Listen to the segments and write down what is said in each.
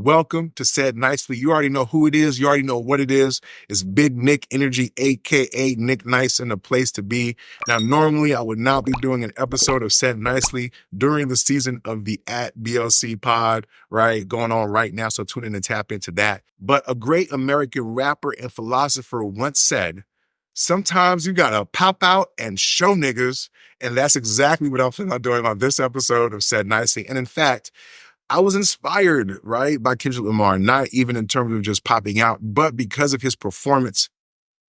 welcome to Said Nicely. You already know who it is. You already know what it is. It's Big Nick Energy, a.k.a. Nick Nice, and the place to be. Now, normally I would not be doing an episode of Said Nicely during the season of the @BLC pod, right, going on right now, so tune in and tap into that. But a great American rapper and philosopher once said, sometimes you gotta pop out and show niggas, and that's exactly what I'm planning on doing on this episode of Said Nicely. And in fact, I was inspired, right, by Kendrick Lamar, not even in terms of just popping out, but because of his performance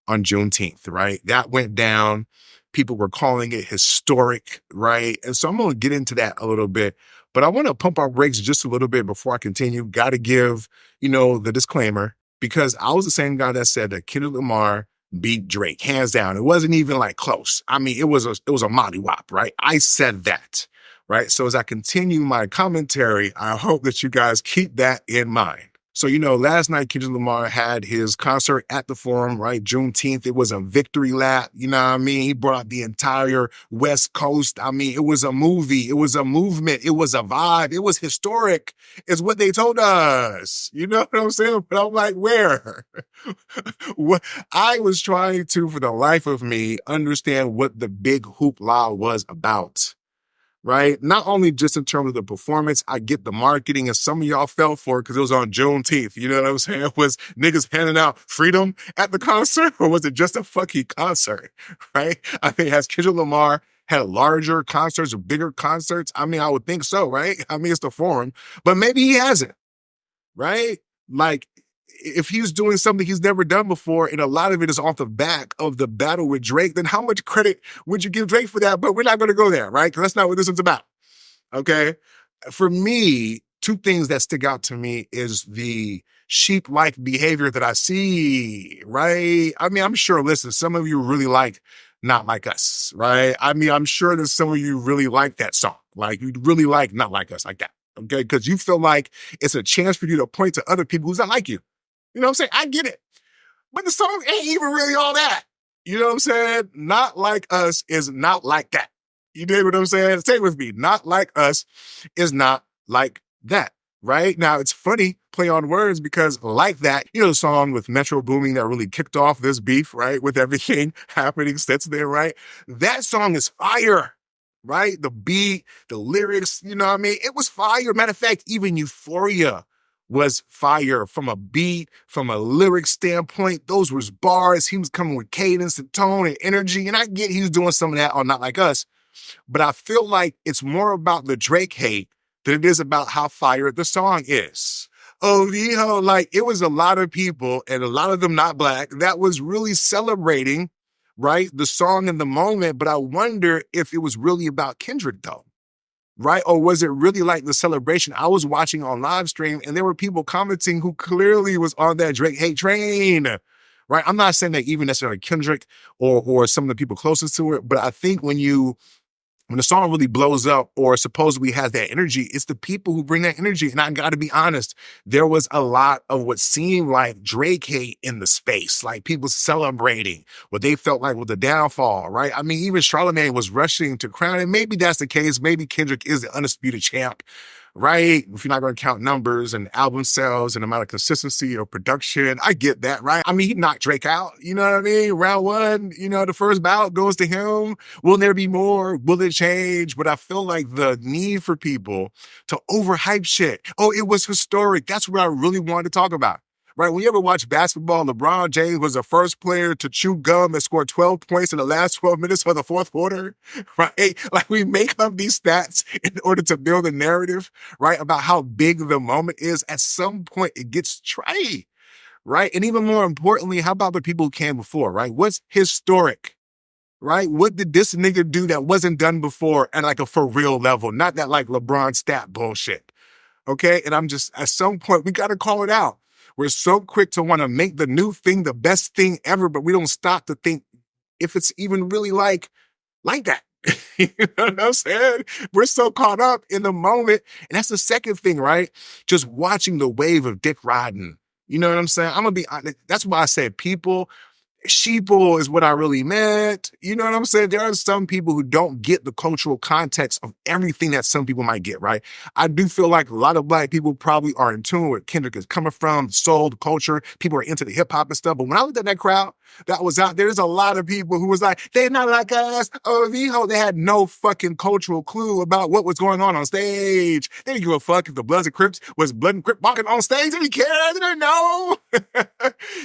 on Juneteenth, right? That went down. People were calling it historic, right? And so I'm going to get into that a little bit, but I want to pump our brakes just a little bit before I continue. Got to give, the disclaimer, because I was the same guy that said that Kendrick Lamar beat Drake, hands down. It wasn't even like close. I mean, it was a mollywop, right? I said that. Right. So as I continue my commentary, I hope that you guys keep that in mind. So, last night, Kendrick Lamar had his concert at the Forum, right? Juneteenth. It was a victory lap. You know what I mean? He brought out the entire West Coast. I mean, it was a movie. It was a movement. It was a vibe. It was historic, is what they told us. You know what I'm saying? But I'm like, where? I was trying to, for the life of me, understand what the big hoopla was about. Right? Not only just in terms of the performance, I get the marketing, and some of y'all fell for it because it was on Juneteenth. You know what I'm saying? Was niggas handing out freedom at the concert, or was it just a fucking concert? Right? I mean, has Kendrick Lamar had larger concerts or bigger concerts? I mean, I would think so, right? I mean, it's the Forum, but maybe he hasn't, right? Like, if he's doing something he's never done before, and a lot of it is off the back of the battle with Drake, then how much credit would you give Drake for that? But we're not going to go there, right? Because that's not what this one's about, okay? For me, two things that stick out to me is the sheep-like behavior that I see, right? I mean, I'm sure, listen, some of you really like Not Like Us, right? I mean, I'm sure that some of you really like that song. Like, you really like Not Like Us like that, okay? Because you feel like it's a chance for you to point to other people who's not like you. You know what I'm saying? I get it. But the song ain't even really all that. You know what I'm saying? Not Like Us is not like that. You dig what I'm saying? Say it with me. Not Like Us is not like that. Right? Now, it's funny, play on words, because like that, the song with Metro Booming that really kicked off this beef, right? With everything happening since then, right? That song is fire. Right? The beat, the lyrics, you know what I mean? It was fire. Matter of fact, even Euphoria was fire from a beat, from a lyric standpoint. Those was bars. He was coming with cadence and tone and energy. And I get he's doing some of that on Not Like Us. But I feel like it's more about the Drake hate than it is about how fire the song is. Oh, like it was a lot of people, and a lot of them not black, that was really celebrating, right, the song in the moment. But I wonder if it was really about Kendrick, though. Right? Or was it really like the celebration? I was watching on live stream, and there were people commenting who clearly was on that Drake hate train. Right? I'm not saying that even necessarily Kendrick or some of the people closest to it, but I think when the song really blows up or supposedly has that energy, it's the people who bring that energy. And I got to be honest, there was a lot of what seemed like Drake hate in the space, like people celebrating what they felt like was the downfall, right? I mean, even Charlamagne was rushing to crown it. Maybe that's the case. Maybe Kendrick is the undisputed champ, right? If you're not going to count numbers and album sales and amount of consistency or production, I get that, right? I mean, he knocked Drake out, you know what I mean? Round one, the first bout goes to him. Will there be more? Will it change? But I feel like the need for people to overhype shit. Oh, it was historic. That's what I really wanted to talk about. Right? When you ever watch basketball, LeBron James was the first player to chew gum and score 12 points in the last 12 minutes for the fourth quarter, right? Like, we make up these stats in order to build a narrative, right, about how big the moment is. At some point, it gets trite, right? And even more importantly, how about the people who came before, right? What's historic? Right? What did this nigga do that wasn't done before at like a for real level? Not that like LeBron stat bullshit. Okay? And I'm just, at some point, we got to call it out. We're so quick to want to make the new thing the best thing ever, but we don't stop to think if it's even really like that. You know what I'm saying? We're so caught up in the moment. And that's the second thing, right? Just watching the wave of dick riding. You know what I'm saying? I'm going to be honest. That's why I said people, sheeple is what I really meant. You know what I'm saying? There are some people who don't get the cultural context of everything that some people might get, right? I do feel like a lot of black people probably are in tune with Kendrick is coming from, soul, the culture. People are into the hip hop and stuff. But when I looked at that crowd that was out there, there's a lot of people who was like, they're not like us. Oh, Viho. They had no fucking cultural clue about what was going on stage. They didn't give a fuck if the Bloods and Crips was Blood and Crip walking on stage. They didn't care. They didn't know.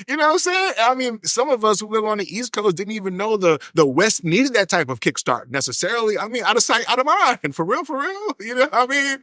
You know what I'm saying? I mean, some of us who live on the East Coast didn't even know the West needed that type of kickstart necessarily. I mean, out of sight, out of mind. For real, for real. You know what I mean?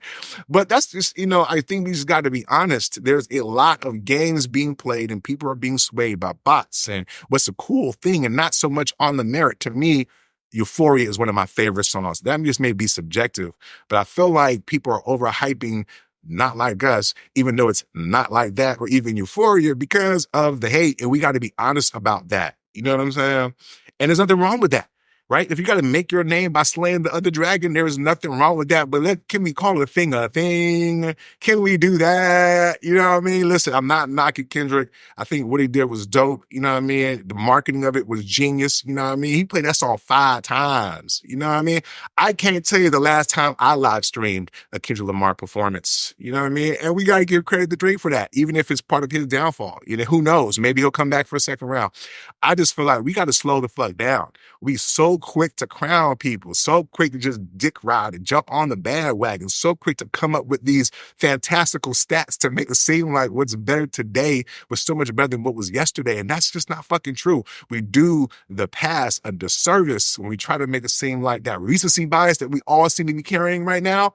But that's just, you know, I think we just got to be honest. There's a lot of games being played and people are being swayed by bots. And what's a cool thing and not so much on the merit, to me, Euphoria is one of my favorite songs. That just may be subjective, but I feel like people are overhyping Not Like Us, even though it's not like that, or even Euphoria, because of the hate. And we got to be honest about that. You know what I'm saying? And there's nothing wrong with that, right? If you got to make your name by slaying the other dragon, there is nothing wrong with that. But can we call a thing a thing? Can we do that? You know what I mean? Listen, I'm not knocking Kendrick. I think what he did was dope. You know what I mean? The marketing of it was genius. You know what I mean? He played that song 5 times. You know what I mean? I can't tell you the last time I live streamed a Kendrick Lamar performance. You know what I mean? And we got to give credit to Drake for that, even if it's part of his downfall. You know, who knows? Maybe he'll come back for a second round. I just feel like we got to slow the fuck down. We so quick to crown people, so quick to just dick ride and jump on the bandwagon, so quick to come up with these fantastical stats to make it seem like what's better today was so much better than what was yesterday. And that's just not fucking true. We do the past a disservice when we try to make it seem like that recency bias that we all seem to be carrying right now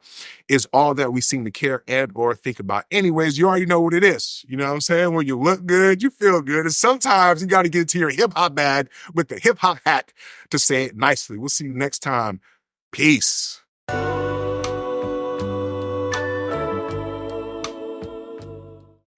is all that we seem to care and or think about. Anyways, you already know what it is. You know what I'm saying? When you look good, you feel good. And sometimes you got to get into your hip hop bag with the hip hop hack to say it nicely. We'll see you next time. Peace.